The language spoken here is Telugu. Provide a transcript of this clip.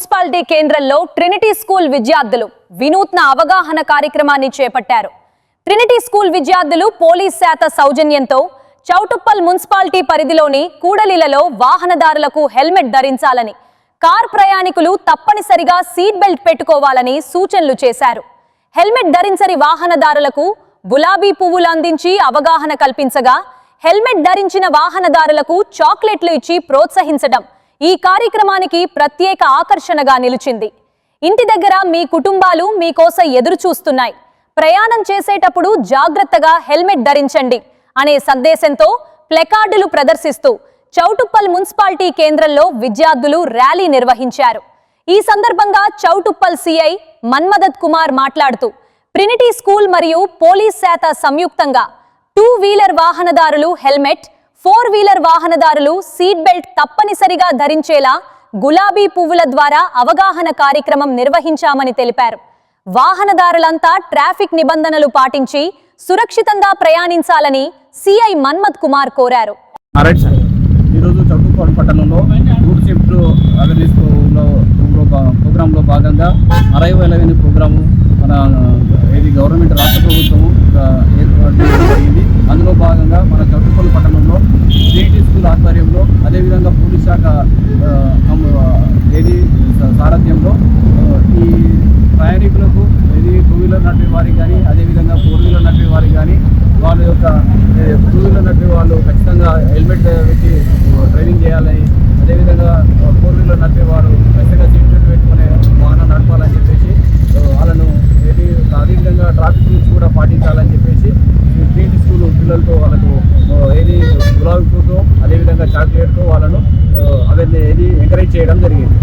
మున్సిపాలిటీ కేంద్రంలో ట్రినిటీ స్కూల్ విద్యార్థులు వినూత్న అవగాహన కార్యక్రమాన్ని చేపట్టారు. ట్రినిటీ స్కూల్ విద్యార్థులు పోలీస్ శాఖ సౌజన్యంతో చౌటుప్పల్ మున్సిపాలిటీ పరిధిలోని కూడలిలలో వాహనదారులకు హెల్మెట్ ధరించాలని, కార్ ప్రయాణికులు తప్పనిసరిగా సీట్ బెల్ట్ పెట్టుకోవాలని సూచనలు చేశారు. హెల్మెట్ ధరించని వాహనదారులకు గులాబీ పువ్వులు అందించి అవగాహన కల్పించగా, హెల్మెట్ ధరించిన వాహనదారులకు చాక్లెట్లు ఇచ్చి ప్రోత్సహించడం ఈ కార్యక్రమానికి ప్రత్యేక ఆకర్షణగా నిలిచింది. ఇంటి దగ్గర మీ కుటుంబాలు మీకోసం ఎదురు చూస్తున్నాయి, ప్రయాణం చేసేటప్పుడు జాగ్రత్తగా హెల్మెట్ ధరించండి అనే సందేశంతో ప్లెకార్డులు ప్రదర్శిస్తూ చౌటుప్పల్ మున్సిపాలిటీ కేంద్రంలో విద్యార్థులు ర్యాలీ నిర్వహించారు. ఈ సందర్భంగా చౌటుప్పల్ సిఐ మన్మదత్ కుమార్ మాట్లాడుతూ, ట్రినిటీ స్కూల్ మరియు పోలీస్ శాఖ సంయుక్తంగా 2 వీలర్ వాహనదారులు హెల్మెట్, 4 వీలర్ వాహనదారులు సీట్ బెల్ట్ తప్పనిసరిగా ధరించేలా గులాబీ పువ్వుల ద్వారా అవగాహన కార్యక్రమం నిర్వహించామని తెలిపారు. వాహనదారులంతా ట్రాఫిక్ నిబంధనలు పాటించి సురక్షితంగా ప్రయాణించాలని సిఐ మన్మద్ కుమార్ కోరారు. ఈరోజు చౌటుప్పల్ పట్టణంలో రూట్ సేఫ్టీ అవేర్నెస్ ప్రోగ్రాంలో భాగంగా అరైవల్ ప్రోగ్రాము మన గవర్నమెంట్ రాష్ట్ర ప్రభుత్వము ఏర్పాటు చేయడం జరిగింది. అందులో భాగంగా మన చౌటుప్పల్ పట్టణంలో ట్రినిటీ స్కూల్ ఆధ్వర్యంలో, అదేవిధంగా పోలీస్ శాఖ సారథ్యంలో ఈ ప్రయాణికులకు 2 వీలర్ నడిపే వారికి కానీ, అదేవిధంగా 4 వీలర్ నడిపే వారికి కానీ, వాళ్ళ యొక్క 2 వీలర్ నడిపే వాళ్ళు ఖచ్చితంగా హెల్మెట్ పెట్టి డ్రైవింగ్ చేయాలని, అదేవిధంగా 4 వీలర్ నడిపే వారు ఖచ్చితంగా సీట్ బెల్ట్ పెట్టుకునే వాహనం నడపాలని చెప్పేసి వాళ్ళను అదేవిధంగా ట్రాఫిక్ రూల్స్ కూడా పాటించాలని చెప్పేసి ట్రినిటీ స్కూల్ పిల్లలతో వాళ్ళకు గులాబీ పూతో అదేవిధంగా చాక్లెట్తో వాళ్ళను అవన్నీ ఎంకరేజ్ చేయడం జరిగింది.